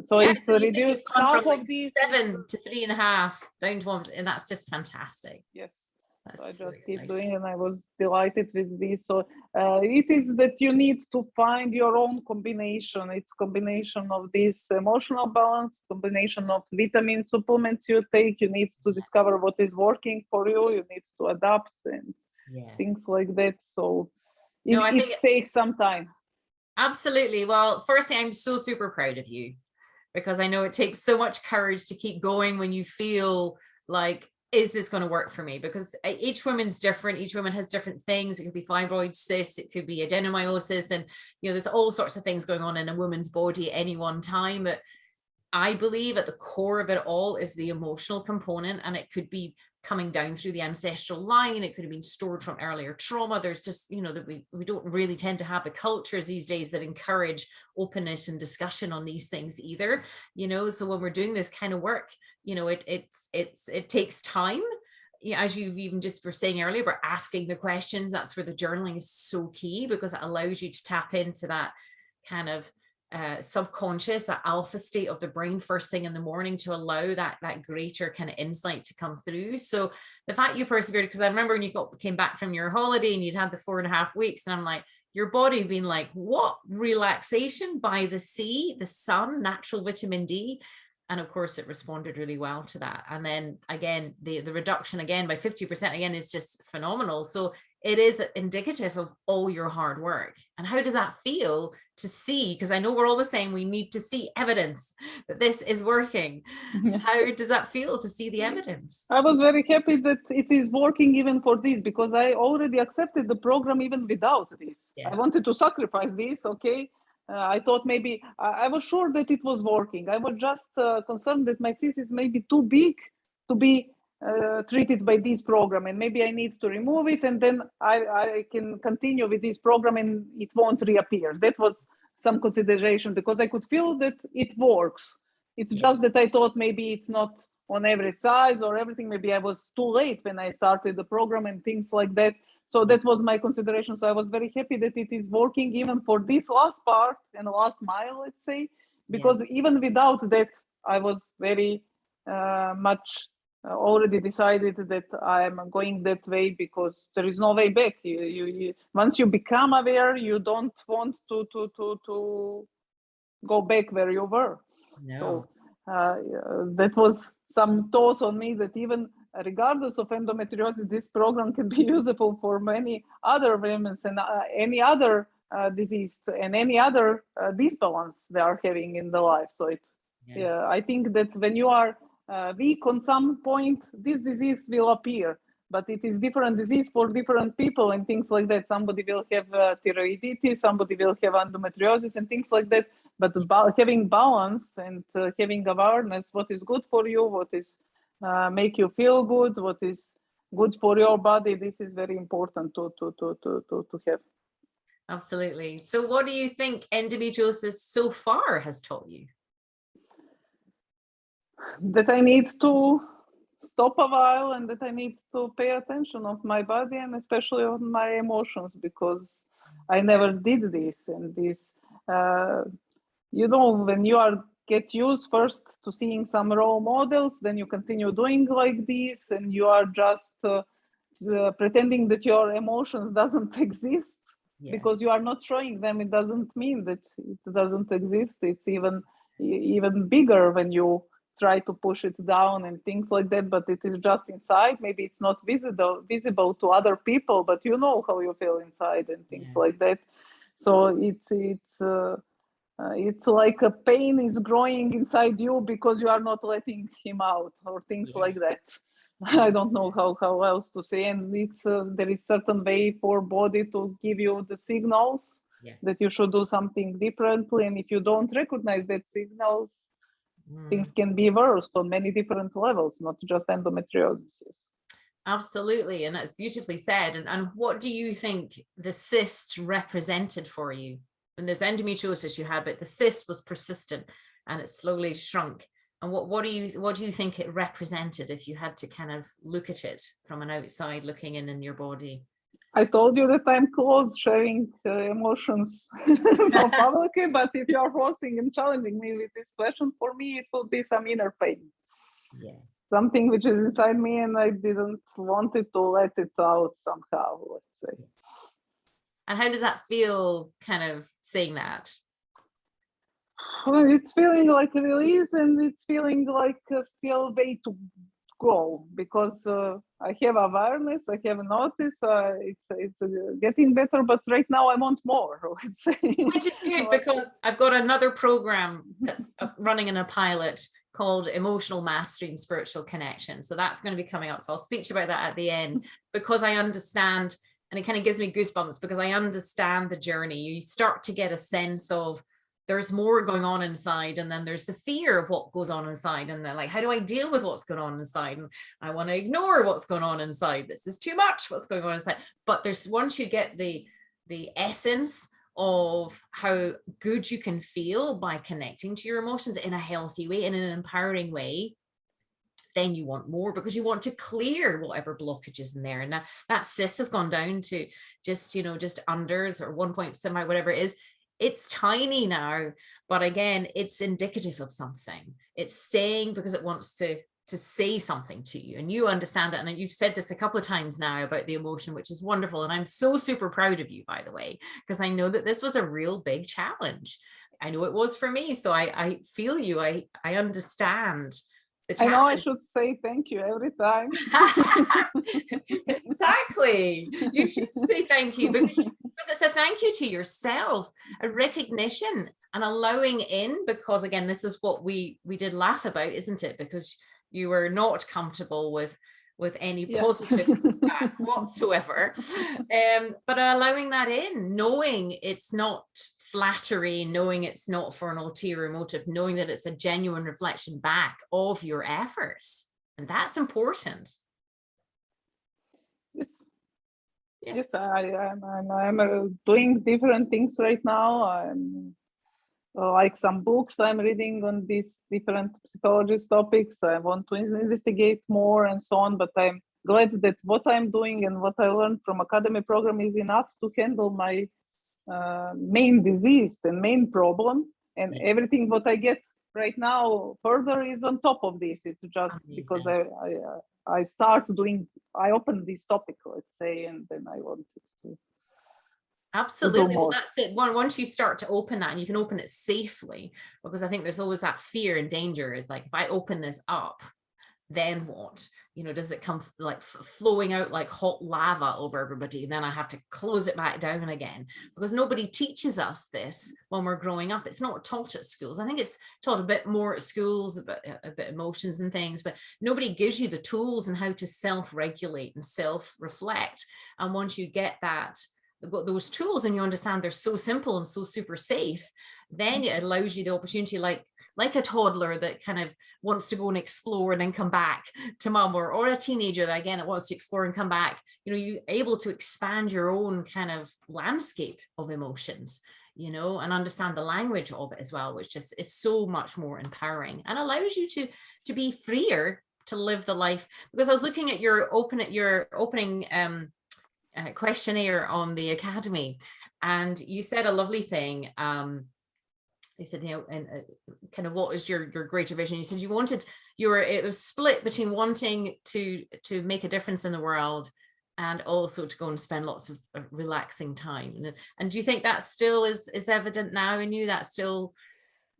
So it's reduced half of these 7 to 3.5 down to 1, and that's just fantastic. Yes. So I just keep doing, and I was delighted with this. So it is that you need to find your own combination. It's combination of this emotional balance, combination of vitamin supplements you take. You need to discover what is working for you. You need to adapt and things like that. So it takes some time. Absolutely. Well, firstly, I'm so super proud of you, because I know it takes so much courage to keep going when you feel like, is this going to work for me? Because each woman's different. Each woman has different things. It could be fibroid cysts, it could be adenomyosis, and there's all sorts of things going on in a woman's body at any one time. But I believe at the core of it all is the emotional component, and it could be coming down through the ancestral line. It could have been stored from earlier trauma. There's just, that we don't really tend to have the cultures these days that encourage openness and discussion on these things either, so when we're doing this kind of work, it takes time, as you've even just were saying earlier about asking the questions, that's where the journaling is so key, because it allows you to tap into that kind of subconscious, that alpha state of the brain first thing in the morning, to allow that greater kind of insight to come through. So the fact you persevered, because I remember when you came back from your holiday and you'd had the 4.5 weeks, and I'm like, your body being like, what? Relaxation by the sea, the sun, natural vitamin D. And of course it responded really well to that. And then again, the reduction again by 50% again is just phenomenal. So it is indicative of all your hard work. And how does that feel to see? Because I know we're all the same, we need to see evidence that this is working. How does that feel to see the evidence? I was very happy that it is working even for this, because I already accepted the program even without this. Yeah. I wanted to sacrifice this, okay? I thought maybe, I was sure that it was working. I was just concerned that my cyst is maybe too big to be treated by this program, and maybe I need to remove it, and then I can continue with this program and it won't reappear. That was some consideration, because I could feel that it works. It's just that I thought maybe it's not on every size or everything. Maybe I was too late when I started the program and things like that. So that was my consideration. So I was very happy that it is working even for this last part and last mile, let's say, because even without that, I was very much already decided that I am going that way, because there is no way back. You once you become aware, you don't want to go back where you were. No. So that was some thought on me that even regardless of endometriosis, this program can be useful for many other women and any other disease and any other disbalance they are having in their life. So I think that when you are weak on some point, this disease will appear, but it is different disease for different people and things like that. Somebody will have thyroiditis, somebody will have endometriosis and things like that. But having balance and having awareness, what is good for you, what is make you feel good, what is good for your body, this is very important to have. Absolutely. So what do you think endometriosis so far has taught you? That I need to stop a while, and that I need to pay attention of my body and especially on my emotions, because I never did this. And this, when you get used first to seeing some role models, then you continue doing like this, and you are just pretending that your emotions doesn't exist because you are not showing them. It doesn't mean that it doesn't exist. It's even bigger when you try to push it down and things like that, but it is just inside. Maybe it's not visible to other people, but you know how you feel inside and things like that. So it's like a pain is growing inside you because you are not letting him out, or things like that. I don't know how else to say. And it's there is certain way for body to give you the signals that you should do something differently. And if you don't recognize that signals, things can be worse on many different levels, not just endometriosis. Absolutely. And that's beautifully said. And what do you think the cyst represented for you? When there's endometriosis you had, but the cyst was persistent and it slowly shrunk. And what do you think it represented if you had to kind of look at it from an outside looking in your body? I told you that I'm close sharing emotions so publicly, but if you are forcing and challenging me with this question, for me it will be some inner pain. Something which is inside me, and I didn't want it to let it out somehow, let's say. And how does that feel, kind of saying that? Well, it's feeling like a release, and it's feeling like still way to go, because I have awareness, I have noticed, it's getting better, but right now I want more, let's say. Which is good, because I've got another program that's running in a pilot called Emotional Mastery and Spiritual Connection. So that's going to be coming up. So I'll speak to you about that at the end, because I understand, and it kind of gives me goosebumps, because I understand the journey. You start to get a sense of there's more going on inside, and then there's the fear of what goes on inside, and then like, how do I deal with what's going on inside? And I want to ignore what's going on inside. This is too much, what's going on inside. But there's, once you get the essence of how good you can feel by connecting to your emotions in a healthy way, in an empowering way, then you want more because you want to clear whatever blockage is in there. And that cyst has gone down to just, just under or 1.7, whatever it is. It's tiny now, but again, it's indicative of something. It's staying because it wants to say something to you, and you understand it. And you've said this a couple of times now about the emotion, which is wonderful. And I'm so super proud of you, by the way, because I know that this was a real big challenge. I know it was for me. So I feel you. I understand the challenge. I know I should say thank you every time. Exactly. You should say thank you because it's a thank you to yourself, a recognition and allowing in, because again, this is what we did laugh about, isn't it? Because you were not comfortable with any positive feedback whatsoever. But allowing that in, knowing it's not flattery, knowing it's not for an ulterior motive, knowing that it's a genuine reflection back of your efforts. And that's important. Yes. Yeah. Yes, I'm doing different things right now. I'm like some books I'm reading on these different psychologist topics. I want to investigate more and so on, but I'm glad that what I'm doing and what I learned from academy program is enough to handle my main disease and main problem. And everything what I get right now further is on top of this. It's just because I start doing, I opened this topic, let's say, and then I wanted to. Absolutely. Well, that's it. Once you start to open that, and you can open it safely, because I think there's always that fear and danger is like, if I open this up, then what? Does it come like flowing out like hot lava over everybody? And then I have to close it back down again, because nobody teaches us this when we're growing up. It's not taught at schools. I think it's taught a bit more at schools, a bit emotions and things, but nobody gives you the tools and how to self-regulate and self-reflect. And once you get that, got those tools and you understand they're so simple and so super safe, then it allows you the opportunity, like a toddler that kind of wants to go and explore and then come back to mom, or a teenager that again that wants to explore and come back. You're able to expand your own kind of landscape of emotions, and understand the language of it as well, which is so much more empowering and allows you to be freer to live the life. Because I was looking at your opening questionnaire on the academy, and you said a lovely thing. You said, and kind of what is your greater vision? You said it was split between wanting to make a difference in the world and also to go and spend lots of relaxing time. And do you think that still is evident now in you? That still,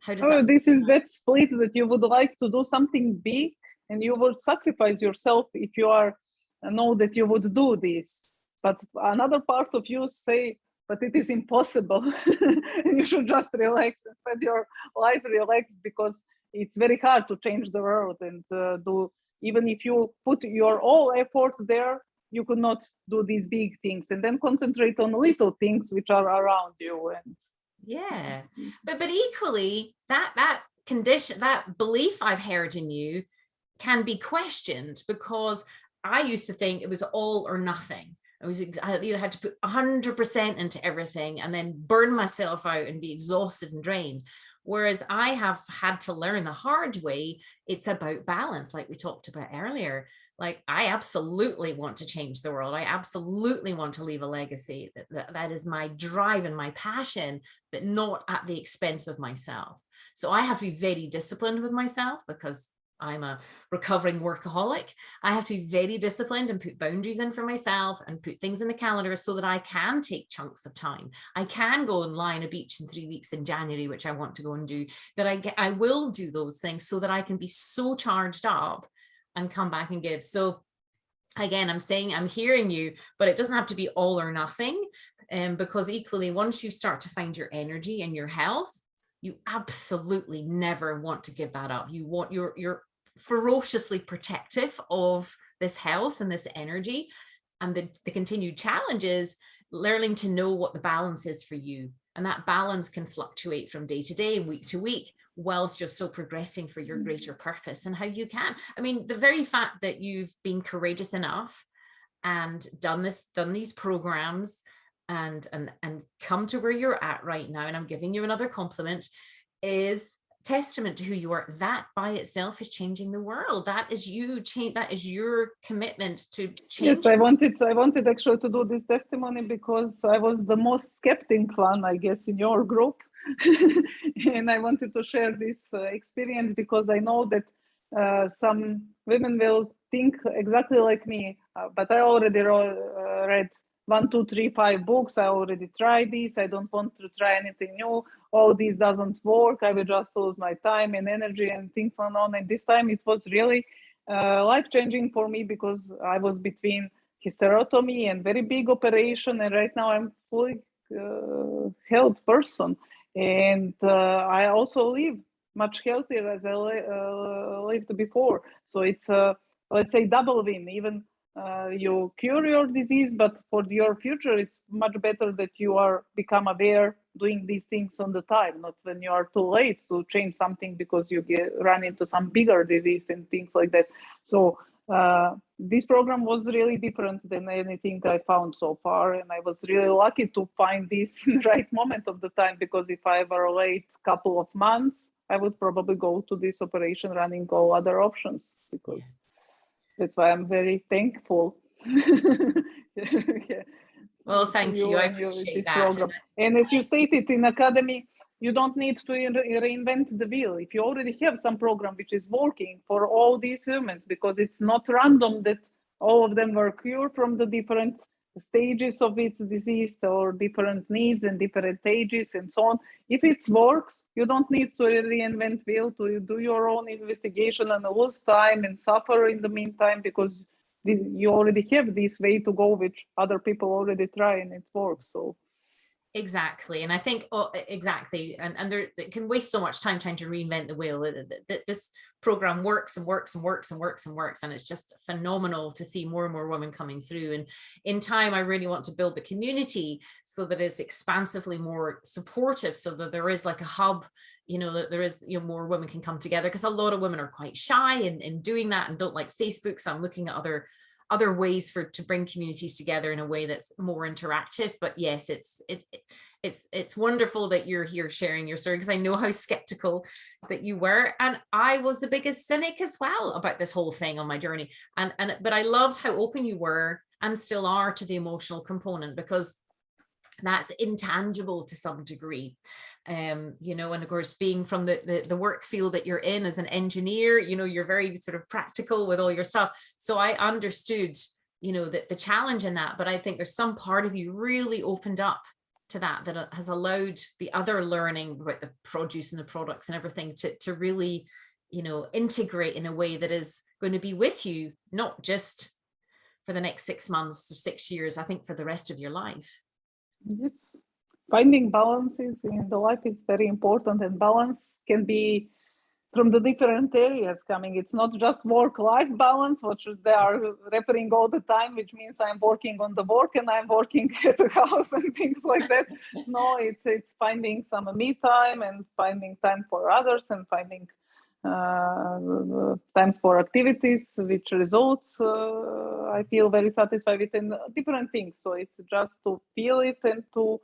how does that? This is that split that you would like to do something big and you would sacrifice yourself if you know that you would do this. But another part of you say, but it is impossible. And you should just relax and spend your life relaxed, because it's very hard to change the world and do, even if you put your all effort there, you could not do these big things, and then concentrate on little things which are around you. And yeah, but equally that condition, that belief I've heard in you can be questioned, because I used to think it was all or nothing. I either had to put 100% into everything and then burn myself out and be exhausted and drained. Whereas I have had to learn the hard way, it's about balance, like we talked about earlier. Like, I absolutely want to change the world. I absolutely want to leave a legacy. That is my drive and my passion, but not at the expense of myself. So I have to be very disciplined with myself, because I'm a recovering workaholic. I have to be very disciplined and put boundaries in for myself and put things in the calendar so that I can take chunks of time. I can go and lie on a beach in 3 weeks in January, which I want to go and do, that I will do those things so that I can be so charged up and come back and give. So again, I'm hearing you, but it doesn't have to be all or nothing. Because equally, once you start to find your energy and your health, you absolutely never want to give that up. You're ferociously protective of this health and this energy. And the continued challenge is learning to know what the balance is for you. And that balance can fluctuate from day to day, week to week, whilst you're still progressing for your greater purpose. And how you can, I mean, the very fact that you've been courageous enough and done these programs and come to where you're at right now, and I'm giving you another compliment, is testament to who you are. That by itself is changing the world. That is you change. That is your commitment to change. Yes, I wanted actually to do this testimony because I was the most skeptic one, I guess, in your group. And I wanted to share this experience because I know that some women will think exactly like me, but I already read 1, 2, 3, 5 books. I already tried this. I don't want to try anything new. All this doesn't work. I will just lose my time and energy and things on. And this time it was really life-changing for me because I was between hysterectomy and very big operation. And right now I'm fully healthy person. And I also live much healthier as I lived before. So it's let's say double win. Even you cure your disease, but for your future, it's much better that you are become aware doing these things on the time, not when you are too late to change something because you run into some bigger disease and things like that. So this program was really different than anything I found so far, and I was really lucky to find this in the right moment of the time, because if I were late a couple of months, I would probably go to this operation running all other options, because that's why I'm very thankful. Yeah. Well, thank you. I appreciate that. Program. And as you stated in Academy, you don't need to reinvent the wheel. If you already have some program which is working for all these humans, because it's not random that all of them were cured from the different stages of its disease or different needs and different ages and so on. If it works, you don't need to reinvent wheel to do your own investigation and lose time and suffer in the meantime, because you already have this way to go, which other people already try and it works. So exactly. And I think exactly, and they can waste so much time trying to reinvent the wheel. This program works and works and works and works and works, and it's just phenomenal to see more and more women coming through. And in time, I really want to build the community so that it's expansively more supportive, so that there is like a hub, that there is, more women can come together, because a lot of women are quite shy in doing that and don't like Facebook. So I'm looking at other ways to bring communities together in a way that's more interactive. But yes, it's wonderful that you're here sharing your story, because I know how skeptical that you were, and I was the biggest cynic as well about this whole thing on my journey. But I loved how open you were and still are to the emotional component, because that's intangible to some degree. And of course, being from the work field that you're in as an engineer, you're very sort of practical with all your stuff. So I understood, the challenge in that, but I think there's some part of you really opened up to that has allowed the other learning about the produce and the products and everything to really, integrate in a way that is going to be with you, not just for the next 6 months or 6 years, I think for the rest of your life. Yes, finding balances in the life is very important, and balance can be from the different areas coming. It's not just work-life balance, which they are referring all the time, which means I'm working on the work and I'm working at the house and things like that. No, it's finding some me time and finding time for others and finding times for activities, which results I feel very satisfied with, in different things. So it's just to feel it and to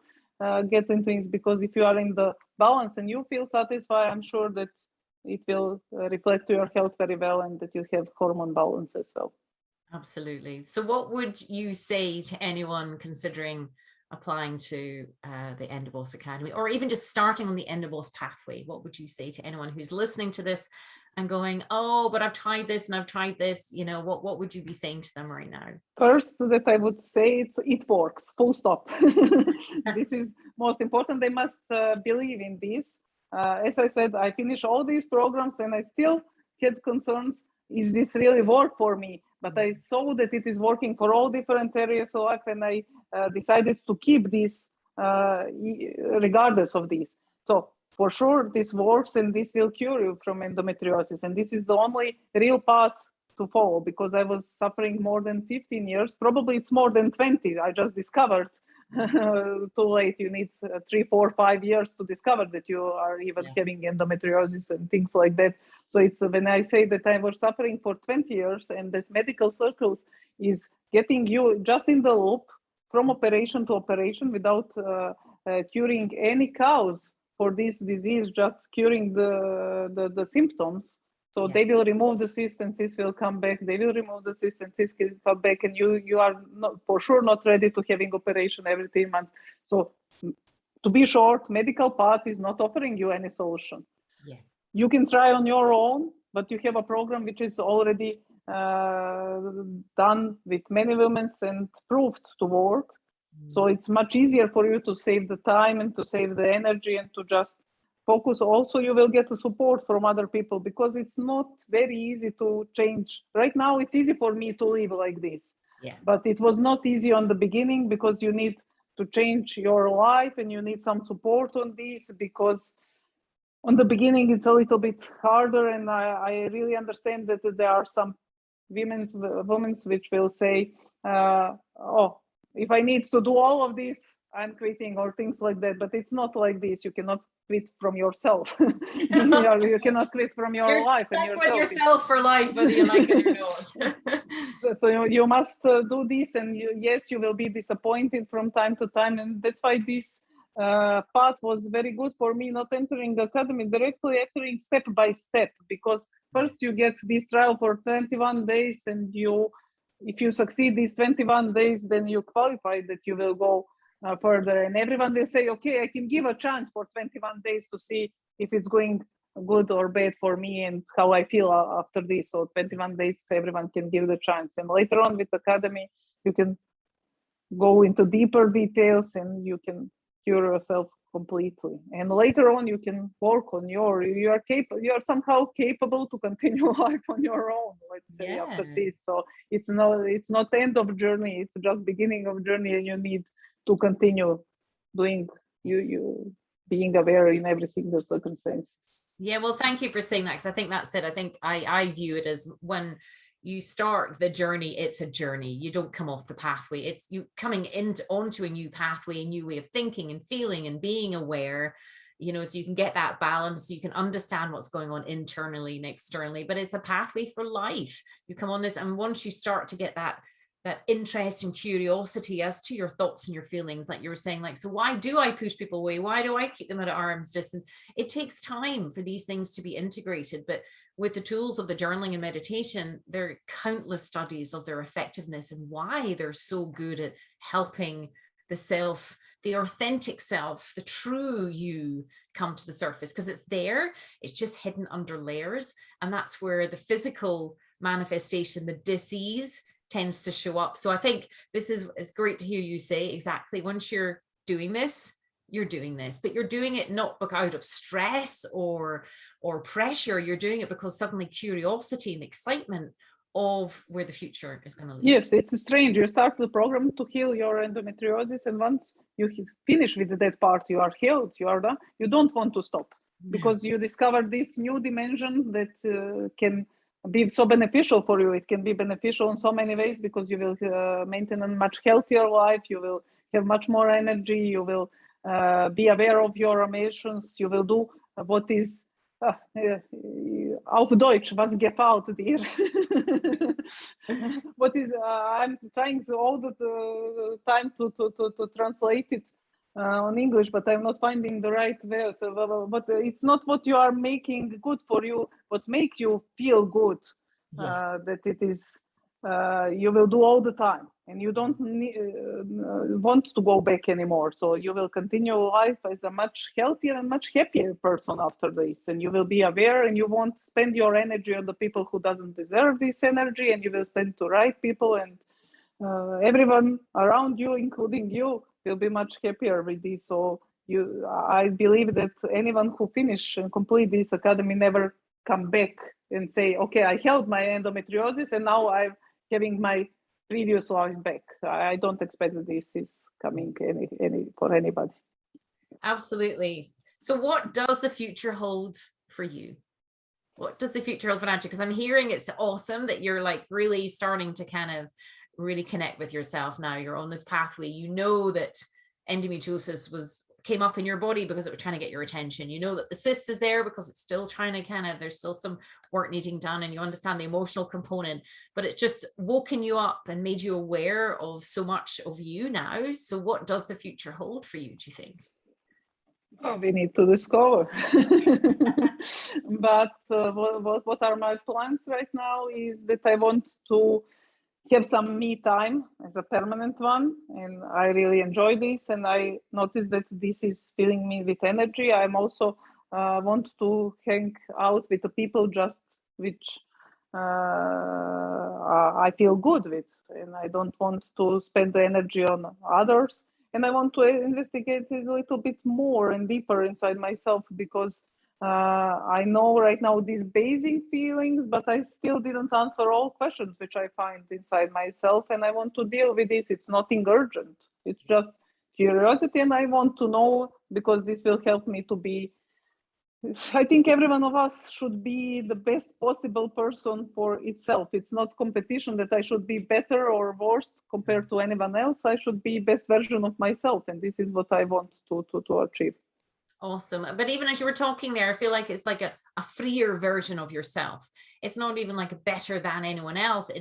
get into things, because if you are in the balance and you feel satisfied, I'm sure that it will reflect to your health very well, and that you have hormone balance as well. Absolutely. So what would you say to anyone considering applying to the EndoBoss Academy, or even just starting on the EndoBoss Pathway? What would you say to anyone who's listening to this and going, oh, but I've tried this and I've tried this, what would you be saying to them right now? First, that I would say it works, full stop. This is most important. They must believe in this. As I said, I finished all these programs and I still had concerns. Is this really work for me? But I saw that it is working for all different areas of life, and I decided to keep this regardless of this. So for sure, this works, and this will cure you from endometriosis. And this is the only real path to follow, because I was suffering more than 15 years. Probably it's more than 20. I just discovered too late. You need 3, 4, 5 years to discover that you are even having endometriosis and things like that. So it's when I say that I was suffering for 20 years, and that medical circles is getting you just in the loop from operation to operation without curing any cause for this disease just curing the symptoms. So they will remove the cyst and cyst will come back. They will remove the cyst and cyst will come back, and you are not, for sure not ready to having operation every 3 months. So to be short, medical path is not offering you any solution. Yeah. You can try on your own, but you have a program which is already done with many women and proved to work. So it's much easier for you to save the time and to save the energy and to just focus. Also, you will get the support from other people, because it's not very easy to change. Right now, it's easy for me to live like this. Yeah. But it was not easy on the beginning, because you need to change your life and you need some support on this, because on the beginning it's a little bit harder. And I really understand that there are some women which will say, oh, if I need to do all of this, I'm quitting, or things like that. But it's not like this. You cannot quit from yourself. You cannot quit from your life. You're stuck with yourself for life, whether you like it or not. So you must do this, and yes, you will be disappointed from time to time. And that's why this path was very good for me, not entering the academy directly, entering step by step, because first you get this trial for 21 days, and if you succeed these 21 days, then you qualify that you will go further. And everyone will say, okay, I can give a chance for 21 days to see if it's going good or bad for me and how I feel after this. So 21 days, everyone can give the chance. And later on with Academy, you can go into deeper details and you can cure yourself completely. And later on, you can work on you are somehow capable to continue life on your own, let's say, after this. So it's not the end of journey, it's just beginning of journey, and you need to continue doing you being aware in every single circumstance. Yeah, well, thank you for saying that, because I think that's it. I think I view it as, when you start the journey, it's a journey. You don't come off the pathway. It's you coming onto a new pathway, a new way of thinking and feeling and being aware, so you can get that balance, so you can understand what's going on internally and externally. But it's a pathway for life. You come on this, and once you start to get that interest and curiosity as to your thoughts and your feelings, like you were saying, like, so why do I push people away? Why do I keep them at arm's distance? It takes time for these things to be integrated. But with the tools of the journaling and meditation, there are countless studies of their effectiveness and why they're so good at helping the self, the authentic self, the true you, come to the surface, because it's there, it's just hidden under layers. And that's where the physical manifestation, the disease, tends to show up. So I think this is great to hear you say, exactly, once you're doing this, you're doing this, but you're doing it not out of stress or pressure. You're doing it because suddenly curiosity and excitement of where the future is going to lead. Yes, it's strange. You start the program to heal your endometriosis, and once you finish with that part, you are healed, you are done. You don't want to stop, because you discover this new dimension that can be so beneficial for you. It can be beneficial in so many ways, because you will maintain a much healthier life. You will have much more energy. You will be aware of your emotions. You will do what is auf Deutsch, was gefällt dir? What is, I'm trying to all the time to translate it on English, but I'm not finding the right words. But it's not what you are making good for you, what make you feel good, that it is, you will do all the time, and you don't want to go back anymore. So you will continue life as a much healthier and much happier person after this, and you will be aware, and you won't spend your energy on the people who doesn't deserve this energy, and you will spend to right people, and everyone around you, including you, will be much happier with this. So I believe that anyone who finish and complete this academy never come back and say, okay, I healed my endometriosis and now I'm having my previous life back. I don't expect that this is coming any for anybody. Absolutely. So what does the future hold for you? What does the future hold for Nadja? Because I'm hearing it's awesome that you're like really starting to kind of really connect with yourself now. You're on this pathway. You know that endometriosis came up in your body because it was trying to get your attention. You know that the cyst is there because it's still trying to there's still some work needing done, and you understand the emotional component, but it's just woken you up and made you aware of so much of you now. So what does the future hold for you, do you think? Oh, we need to discover. But what are my plans right now is that I want to have some me time as a permanent one, and I really enjoy this, and I notice that this is filling me with energy. I'm also want to hang out with the people just which I feel good with, and I don't want to spend the energy on others. And I want to investigate a little bit more and deeper inside myself, because I know right now these basic feelings, but I still didn't answer all questions which I find inside myself, and I want to deal with this. It's nothing urgent. It's just curiosity, and I want to know, because this will help me to be. I think every one of us should be the best possible person for itself. It's not competition that I should be better or worse compared to anyone else. I should be best version of myself, and this is what I want to achieve. Awesome. But even as you were talking there, I feel like it's like a freer version of yourself. It's not even like a better than anyone else.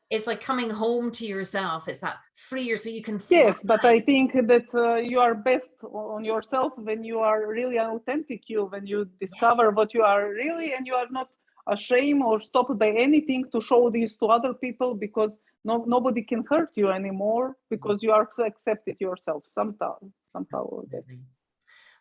It's like coming home to yourself. It's that freer, so you can fly. Yes, but I think that you are best on yourself when you are really an authentic you, when you discover what you are really, and you are not ashamed or stopped by anything to show this to other people, because nobody can hurt you anymore, because you are accepted yourself somehow.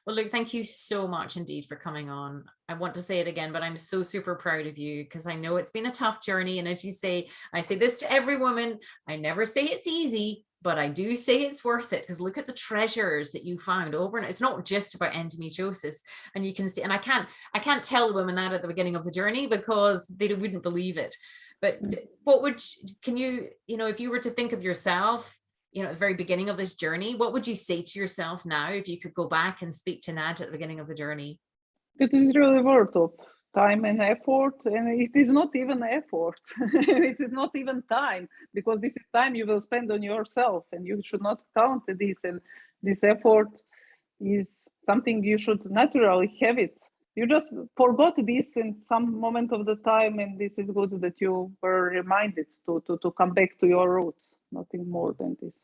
Well, look, thank you so much indeed for coming on. I want to say it again, but I'm so super proud of you, because I know it's been a tough journey. And as you say, I say this to every woman, I never say it's easy, but I do say it's worth it, because look at the treasures that you found over. And it's not just about endometriosis. And you can see, and I can't tell the women that at the beginning of the journey, because they wouldn't believe it. But can you, if you were to think of yourself, at the very beginning of this journey, what would you say to yourself now if you could go back and speak to Nadja at the beginning of the journey? It is really worth of time and effort, and it is not even effort. It is not even time, because this is time you will spend on yourself, and you should not count this. And this effort is something you should naturally have it. You just forgot this in some moment of the time, and this is good that you were reminded to come back to your roots. Nothing more than this.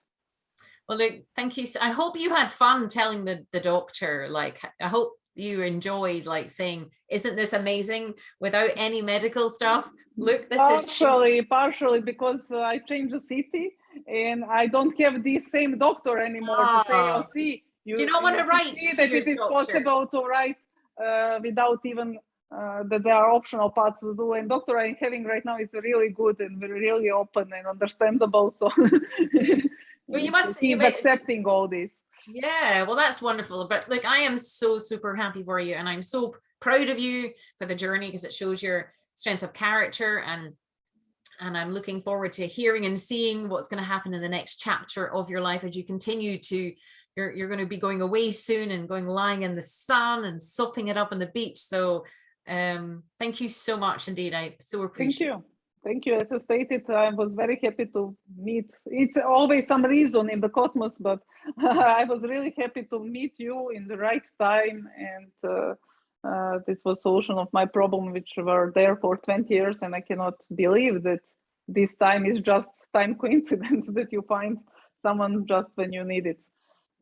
Well, look, thank you. I hope you had fun telling the doctor. Like, I hope you enjoyed saying, "Isn't this amazing?" without any medical stuff. Look, this is partially because I changed the city, and I don't have the same doctor anymore to say, "Oh, see, you don't want to write that it is possible to write without even." That there are optional parts to do, and doctor I'm having right now is really good and really open and understandable. So, well, he's accepting all this. Yeah, well, that's wonderful. But look, I am so super happy for you, and I'm so proud of you for the journey, because it shows your strength of character, and I'm looking forward to hearing and seeing what's going to happen in the next chapter of your life as you continue to. You're going to be going away soon and lying in the sun and sopping it up on the beach. So. Thank you so much indeed. I so appreciate it. Thank you. As I stated, I was very happy to meet. It's always some reason in the cosmos, but I was really happy to meet you in the right time. And this was solution of my problem, which were there for 20 years. And I cannot believe that this time is just time coincidence that you find someone just when you need it.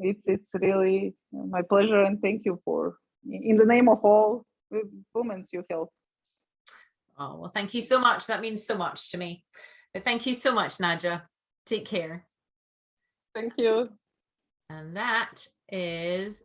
It's really my pleasure, and thank you for, in the name of all women you help. Oh, well, thank you so much. That means so much to me. But thank you so much, Nadja. Take care. Thank you. And that is